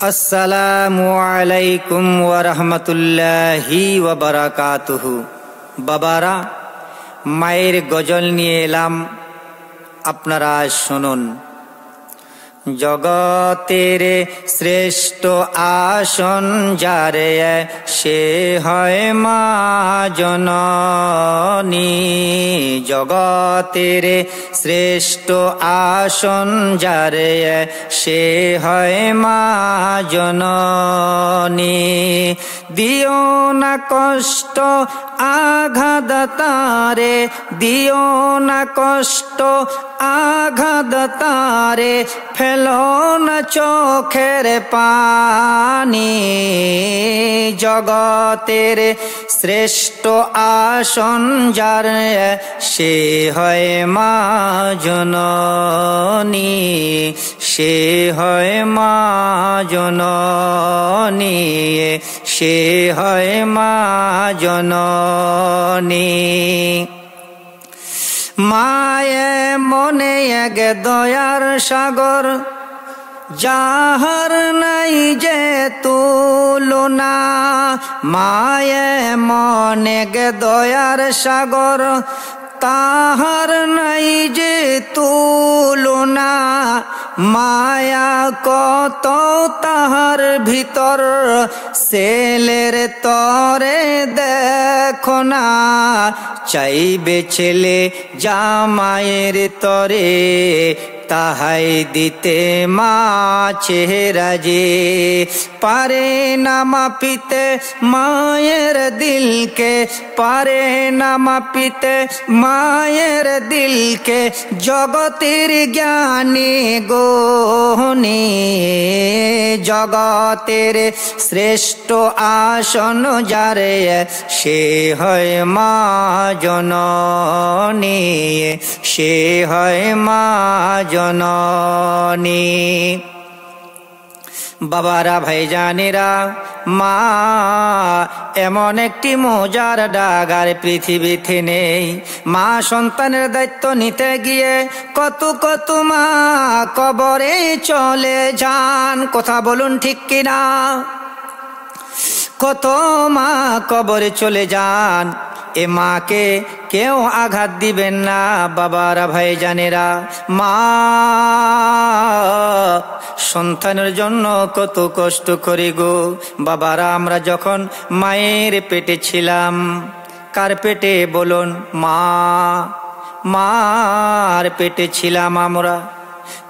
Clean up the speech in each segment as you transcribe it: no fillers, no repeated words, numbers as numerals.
আসসালামু আলাইকুম ওয়া রাহমাতুল্লাহি ওয়া বারাকাতুহু। বাবারা, মায়ের গজল নিয়ে এলাম, আপনারা শুনুন। জগতের শ্রেষ্ঠ আসন যারে, সে হয় মা জননী। জগতের শ্রেষ্ঠ আসন যারে, সে হয় মা জননী। দিও না কষ্ট আঘাত তারে, দিও না কষ্ট আঘাত তারে, ফেলো না চোখের পানি। জগতের শ্রেষ্ঠ আসন যার, সে হয় মা জননী, সে হয় মা জননী, সে হয় মা জননী। মায়ে মনে এক দয়ার সাগর, যাহার নাই যে তুলনা। মায়ে মনে এক দয়ার সাগর, তাহার নাই যে তুলনা। মায়া কত তাহার ভিতর, ছেলের তরে দেখো না। চাইবে ছেলে জামাইয়ের তরে, তাহাই দিতে মা চেহারা যে। পারে না মাপিতে মায়ের দিলকে, পারে না মাপিতে মায়ের দিলকে। জগতের জ্ঞানী গুণী, জগতের শ্রেষ্ঠ আসন যারে, সে হয় মা জননী, সে হয় মা জননী। বাবারা, ভাইজানেরা, মা এমন একটি মজার ডাগার পৃথিবীতে নেই। মা সন্তানের দায়িত্ব নিতে গিয়ে কত কত মা কবরে চলে যান। কথা বলুন ঠিক কিনা? কত মা কবরে চলে যান। এ মাকে কেউ আঘাত দিবেন না। বাবারা, ভাইজানেরা, মা সন্তানের জন্য কত কষ্ট করে গো। বাবারা, আমরা যখন মায়ের পেটে ছিলাম, কার পেটে বলুন? মার পেটে ছিলাম আমরা।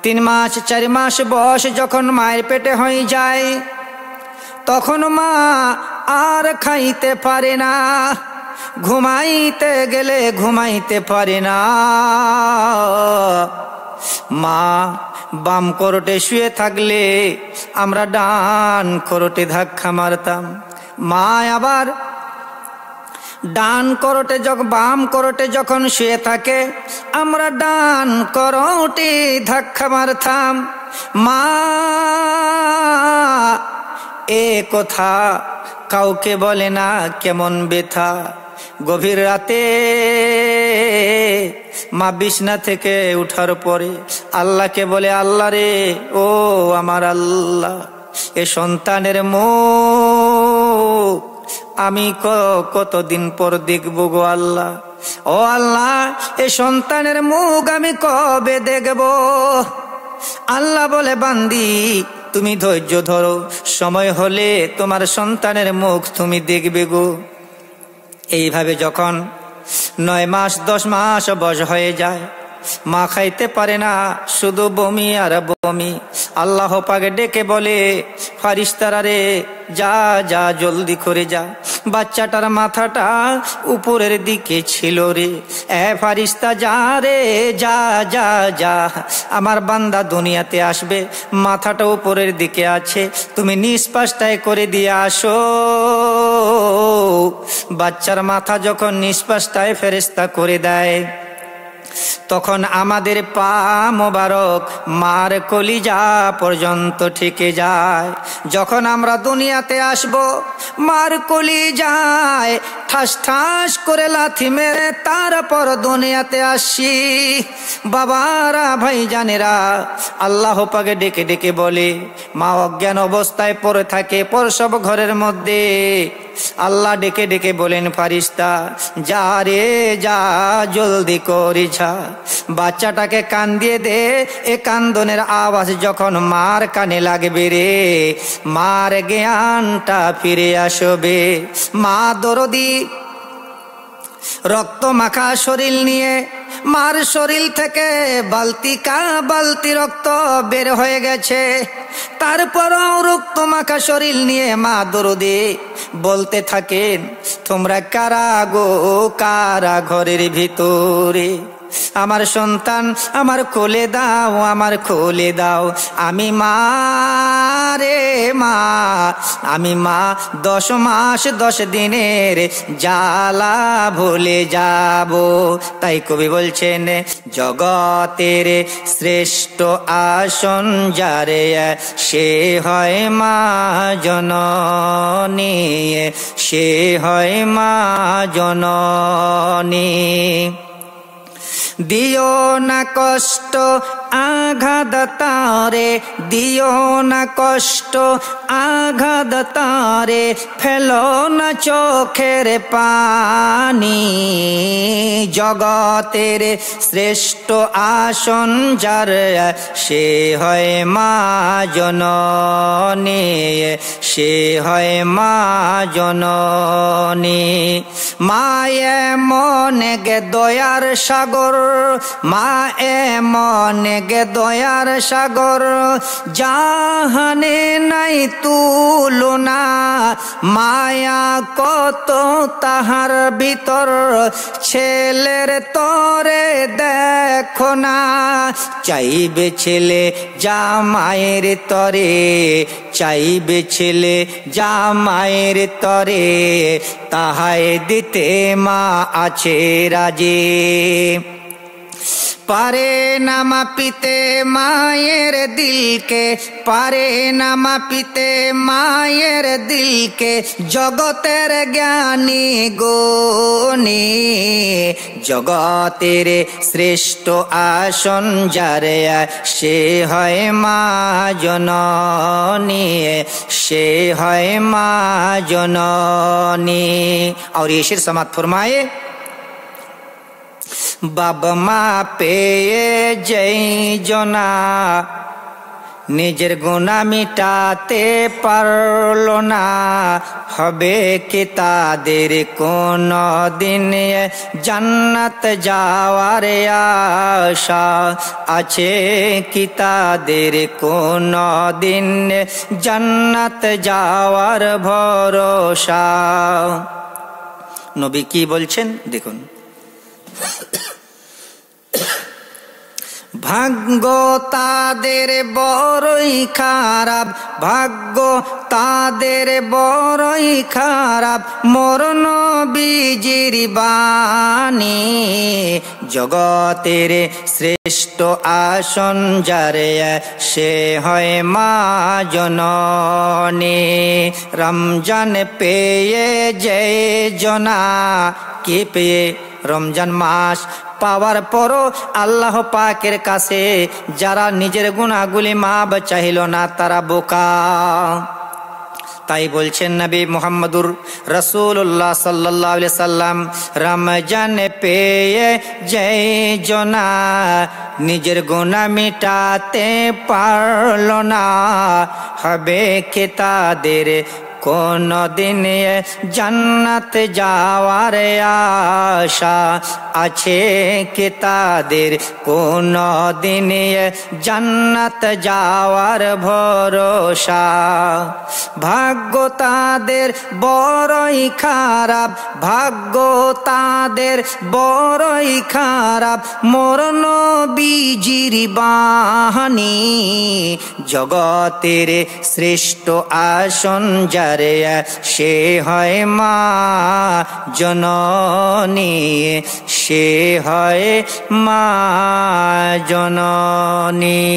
3 মাস 4 মাস বয়স যখন মায়ের পেটে হয়ে যায়, তখন মা আর খাইতে পারে না, ঘুমাইতে গেলে ঘুমাইতে পারে না। মা বাম করোটে শুয়ে থাকলে আমরা ডান করোটে ধাক্কা মারতাম। মা আবার ডান করোটে যখন বাম করোটে যখন শুয়ে থাকে, আমরা ডান করোটে ধাক্কা মারতাম। মা এ কথা কাউকে বলে না, কেমন ব্যথা। গভীর রাতে মা বিছনা থেকে উঠার পরে আল্লাহকে বলে, আল্লাহ রে, ও আমার আল্লাহ, এ সন্তানের মুখ আমি কতদিন পর দেখব গো আল্লাহ। ও আল্লাহ, এ সন্তানের মুখ আমি কবে দেখব? আল্লাহ বলে, বান্দি, তুমি ধৈর্য ধরো, সময় হলে তোমার সন্তানের মুখ তুমি দেখবে গো। এইভাবে যখন 9 মাস 10 মাস বয়স হয়ে যায়, মা খাইতে পারে না, শুধু বমি আর বমি। আল্লাহ পাক ডেকে বলে, ফারিস্তারা রে, যা যা জলদি করে যা। বাচ্চাটার মাথাটা উপরের দিকে ছিল রে। এ ফারিস্তা, যা রে, যা যা যা, আমার বান্দা দুনিয়াতে আসবে, মাথাটা উপরের দিকে আছে, তুমি নিষ্পাশটায় করে দিয়ে আসো। বাচ্চার মাথা যখন নিষ্পাশটায় ফেরেশতা করে দেয়, তখন আমাদের পা মোবারক মার কলিজা পর্যন্ত ঠেকে যায়। যখন আমরা দুনিয়াতে আসব, মার কলিজায় ঠাস ঠাস করে লাথি মেরে তারপর দুনিয়াতে আসি। বাবারা, ভাইজানেরা, আল্লাহ পাকে ডেকে ডেকে বলে, মা অজ্ঞান অবস্থায় পড়ে থাকে প্রসব ঘরের মধ্যে। আল্লাহ ডেকে ডেকে বলেন, ফারিস্তা যা রে যা, জলদি করি যা, বাচ্চাটাকে কান দিয়ে দে। এ কান্দনের আওয়াজ যখন মার কানে লাগবে রে, মার জ্ঞানটা ফিরে আসবে। মা দরদি রক্ত মাখা শরীর নিয়ে, মার শরীর থেকে বালতি রক্ত বের হয়ে গেছে। তারপরও রক্ত মাখা শরীর নিয়ে মা দরদি বলতে থাকেন, তোমরা কারা গো, কারা ঘরের ভিতরে? আমার সন্তান আমার কোলে দাও, আমার কোলে দাও। আমি মা রে মা, আমি মা 10 মাস 10 দিনের জ্বালা ভুলে যাব। তাই কবি বলছেন, জগতের শ্রেষ্ঠ আসন যারে, সে হয় মা জননী, সে হয় মা জননী। দিও না কষ্ট আঘাত তারে, দিও না কষ্ট আঘাত তারে, ফেলো না চোখের পানি। জগতের শ্রেষ্ঠ আসন যার, সে হয় মা জননী, সে হয় মা জননী। মায়ে মনে গে দয়ার সাগর, মা মনে গে দয়ার সাগর, জাহানে নাই তুলনা। মায়া কত তাহার ভিতর, ছেলের তরে দেখো না। চাইবে ছেলে জামাইয়ের তরে, চাইবে ছেলে জামাইয়ের তরে, তাহাই দিতে মা আছে রাজি। পারে না মাপিতে মায়ের দিলকে, পারে না মাপিতে মায়ের দিলকে, জগতের জ্ঞানী গুণী। জগতের শ্রেষ্ঠ আসন যারে, সে হয় মা জননী, সে হয় মা জননী। और ये शेर समाप्त फरमाए, বাবা মা পেয়ে যেই জনা নিজের গুনাহ মিটাতে পারলো না, হবে কি তাদের কোনো দিন জান্নাত যাওয়ার আশা? আছে কি তাদের কোনো দিন জান্নাত যাওয়ার ভরসা? নবী কি বলছেন দেখুন, ভাগ্য তাদের বড়ই খারাপ, ভাগ্য তাদের বড়ই খারাপ, মোর নবীজির বাণী। জগতের শ্রেষ্ঠ আসন যারে, সে হয় মা জননী। রমজান পেয়ে যে জনা, কি পেয়ে? রমজান মাস পাওয়ার পরও আল্লাহ পাকের কাছে যারা নিজের গুনাহগুলি মাফ চাইল না, তারা বোকা। তাই বলছেন নবী মুহাম্মদুর রাসূলুল্লাহ সাল্লাল্লাহু আলাইহি সাল্লাম, রমজান পেয়ে যে জনা নিজের গুনাহ মিটাতে পারলো না, হবে কি তাদের কোন দিন জান্নাত যাওয়ার আশা? আছে কি তাদের কোন দিন জান্নাত যাওয়ার ভরসা? ভাগ্য তাদের বড়ই খারাপ, ভাগ্য তাদের বড়ই খারাপ, মোর নবীজির বাণী। জগতের শ্রেষ্ঠ আসন যারে, সে হয় মা জননী, সে হয় মা জননী।